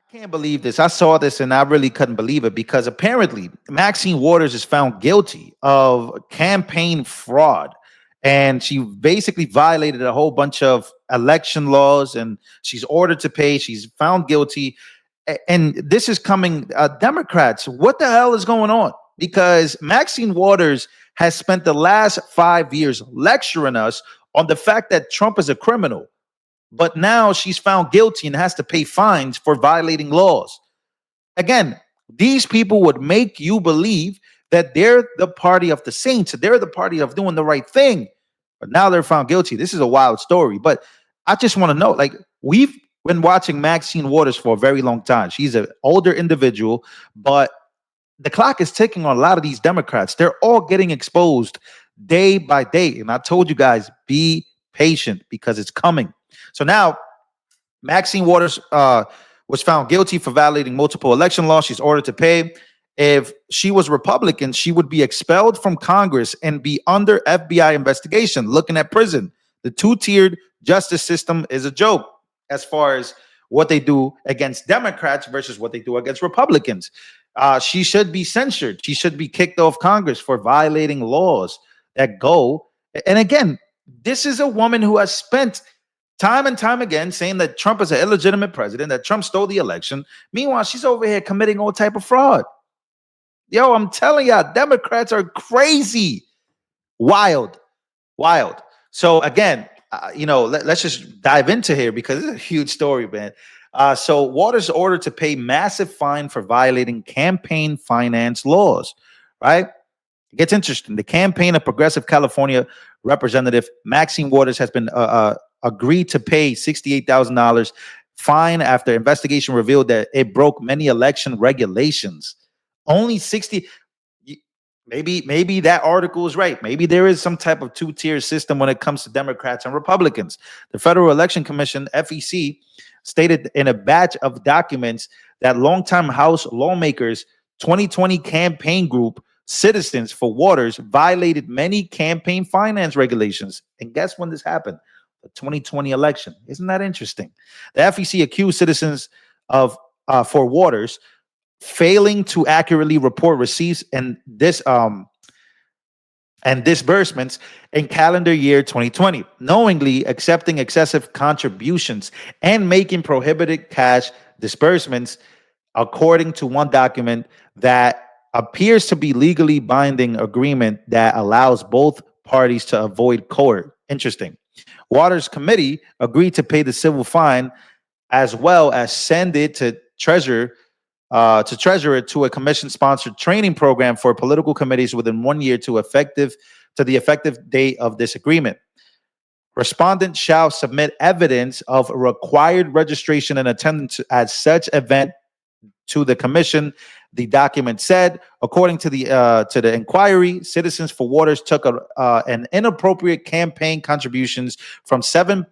Can't believe this. I saw this and I really couldn't believe it because apparently Maxine Waters is found guilty of campaign fraud. And she basically violated a whole bunch of election laws and she's ordered to pay. She's found guilty. And this is coming, Democrats, what the hell is going on? Because Maxine Waters has spent the last 5 years lecturing us on the fact that Trump is a criminal, but now she's found guilty and has to pay fines for violating laws. Again, these people would make you believe that they're the party of the saints, they're the party of doing the right thing, but now they're found guilty. This is a wild story, but I just want to know, like, we've been watching Maxine Waters for a very long time. She's an older individual, but the clock is ticking on a lot of these Democrats. They're all getting exposed day by day. And I told you guys, be patient because it's coming. So now Maxine Waters was found guilty for violating multiple election laws. She's ordered to pay. If she was Republican, she would be expelled from Congress and be under FBI investigation, looking at prison. The two-tiered justice system is a joke as far as what they do against Democrats versus what they do against Republicans. She should be censured. She should be kicked off Congress for violating laws that go. And again, this is a woman who has spent time and time again saying that Trump is an illegitimate president, that Trump stole the election. Meanwhile, she's over here committing all type of fraud. Yo, I'm telling y'all, Democrats are crazy. Wild. So again, let's just dive into here because it's a huge story, man. So Waters ordered to pay massive fine for violating campaign finance laws, right? It gets interesting. The campaign of Progressive California Representative Maxine Waters has been agreed to pay $68,000 fine after investigation revealed that it broke many election regulations. Only 60. Maybe that article is right. Maybe there is some type of two-tier system when it comes to Democrats and Republicans. The Federal Election Commission, FEC, stated in a batch of documents that longtime House lawmakers' 2020 campaign group, Citizens for Waters, violated many campaign finance regulations. And guess when this happened? The 2020 election. Isn't that interesting? The FEC accused Citizens of for Waters failing to accurately report receipts and disbursements in calendar year 2020, knowingly accepting excessive contributions and making prohibited cash disbursements, according to one document that appears to be legally binding agreement that allows both parties to avoid court. Interesting. Waters' committee agreed to pay the civil fine as well as send it to treasurer to a commission-sponsored training program for political committees within 1 year to the effective date of this agreement. Respondents shall submit evidence of required registration and attendance at such event to the commission. The document said, according to the inquiry, Citizens for Waters took an inappropriate campaign contributions from seven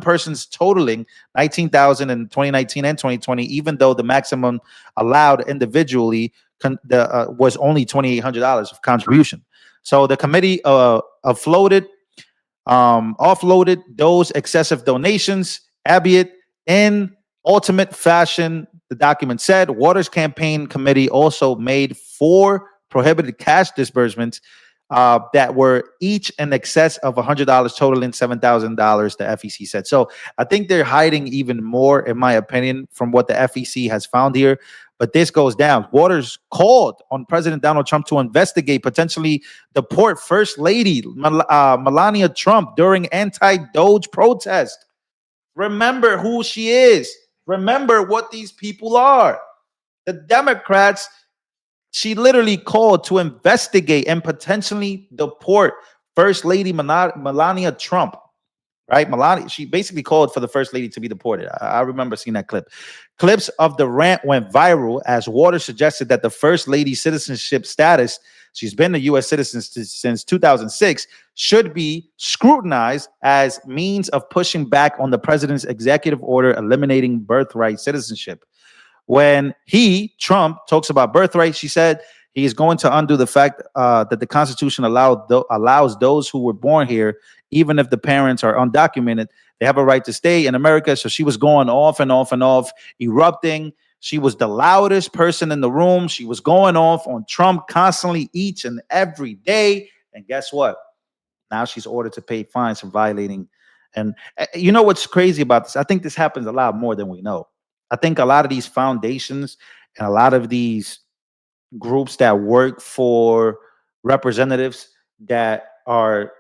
persons totaling $19,000 in 2019 and 2020, even though the maximum allowed individually was only $2,800 of contribution. So the committee offloaded those excessive donations, albeit in ultimate fashion. The document said Waters' campaign committee also made 4 prohibited cash disbursements that were each in excess of $100, totaling $7,000, the FEC said. So I think they're hiding even more, in my opinion, from what the FEC has found here. But this goes down. Waters called on President Donald Trump to investigate, potentially deport First Lady Melania Trump during anti-Doge protest. Remember who she is. Remember what these people are. The Democrats. She literally called to investigate and potentially deport First Lady Melania Trump, right? Melania, she basically called for the First Lady to be deported. I remember seeing that clip. Clips of the rant went viral as Waters suggested that the First Lady's citizenship status, she's been a U.S. citizen since 2006, should be scrutinized as means of pushing back on the president's executive order eliminating birthright citizenship. When Trump, talks about birthright, she said he is going to undo the fact that the Constitution allows those who were born here, even if the parents are undocumented, They have a right to stay in America. So she was going off and off and off, erupting. She was the loudest person in the room. She was going off on Trump constantly, each and every day. And guess what? Now she's ordered to pay fines for violating. And you know what's crazy about this? I think this happens a lot more than we know. I think a lot of these foundations and a lot of these groups that work for representatives that are,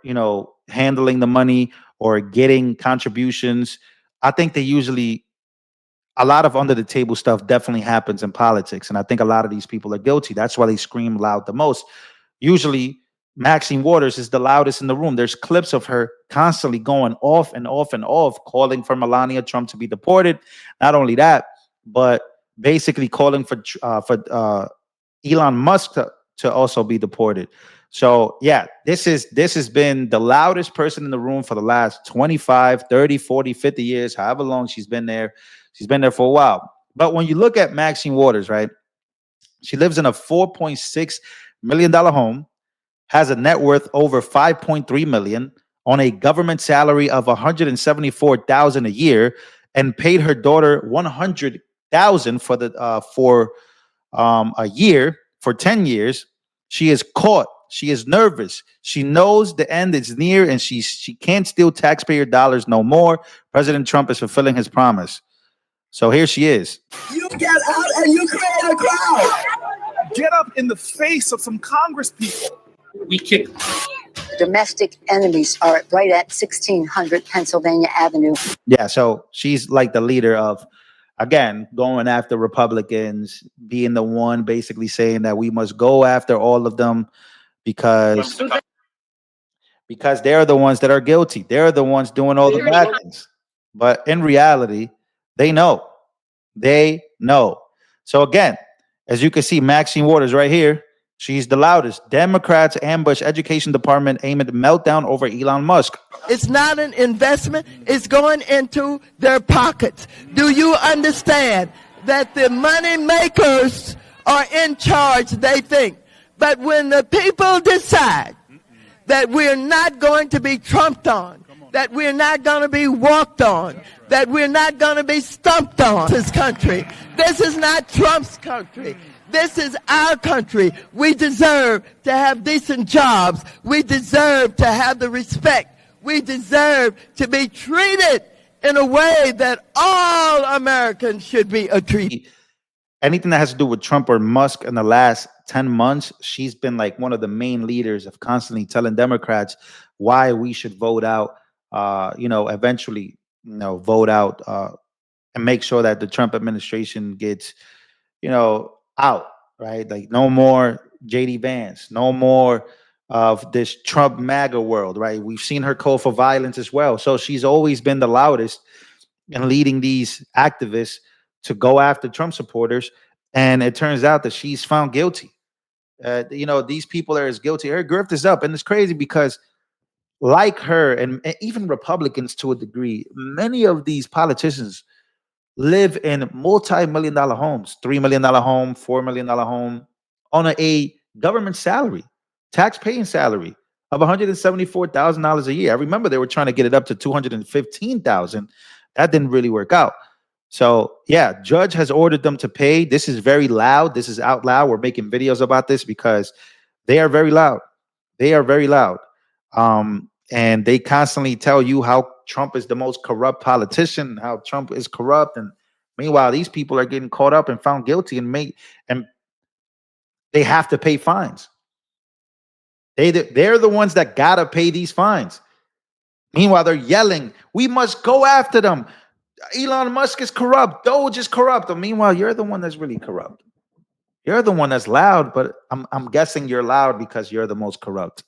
handling the money or getting contributions, I think they usually, a lot of under the table stuff definitely happens in politics. And I think a lot of these people are guilty. That's why they scream loud the most. Usually, Maxine Waters is the loudest in the room. There's clips of her constantly going off and off and off, calling for Melania Trump to be deported. Not only that, but basically calling for Elon Musk to also be deported. So yeah, this has been the loudest person in the room for the last 25, 30, 40, 50 years, however long she's been there. She's been there for a while. But when you look at Maxine Waters, right, she lives in a $4.6 million home, has a net worth over 5.3 million, on a government salary of 174,000 a year, and paid her daughter 100,000 for a year for 10 years. She is caught. She is nervous. She knows the end is near, and she can't steal taxpayer dollars no more. President Trump is fulfilling his promise. So here she is. You get out and you create a crowd. Get up in the face of some Congress people. We kick. Domestic enemies are right at 1600 Pennsylvania Avenue. Yeah, so she's like the leader of, again, going after Republicans, being the one basically saying that we must go after all of them because they're the ones that are guilty. They're the ones doing all the bad things. But in reality, they know. They know. So again, as you can see, Maxine Waters right here, she's the loudest. Democrats ambush education department aim at meltdown over Elon Musk. It's not an investment. It's going into their pockets. Do you understand that the money makers are in charge, they think? But when the people decide that we're not going to be trumped on, that we're not going to be walked on, that we're not going to be stumped on this country. This is not Trump's country. This is our country. We deserve to have decent jobs. We deserve to have the respect. We deserve to be treated in a way that all Americans should be treated. Anything that has to do with Trump or Musk in the last 10 months, she's been like one of the main leaders of constantly telling Democrats why we should vote out, eventually, vote out and make sure that the Trump administration gets, out, right? Like no more JD Vance, no more of this Trump MAGA world, right? We've seen her call for violence as well. So she's always been the loudest in leading these activists to go after Trump supporters. And it turns out that she's found guilty. These people are as guilty. Her grift is up. And it's crazy because like her and even Republicans to a degree, many of these politicians live in multi-million-dollar homes, $3 million home, $4 million home, on a government salary, tax-paying salary of $174,000 a year. I remember they were trying to get it up to $215,000. That didn't really work out. So yeah, judge has ordered them to pay. This is very loud. This is out loud. We're making videos about this because they are very loud. They are very loud. And they constantly tell you how Trump is the most corrupt politician, how Trump is corrupt. And meanwhile, these people are getting caught up and found guilty and they have to pay fines. They're the ones that gotta pay these fines. Meanwhile, they're yelling, we must go after them. Elon Musk is corrupt. Doge is corrupt. And meanwhile, you're the one that's really corrupt. You're the one that's loud, but I'm guessing you're loud because you're the most corrupt.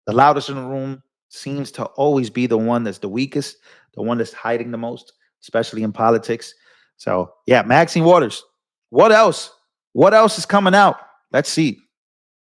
The loudest in the room seems to always be the one that's the weakest, the one that's hiding the most, especially in politics. So yeah, Maxine Waters. What else? What else is coming out? Let's see.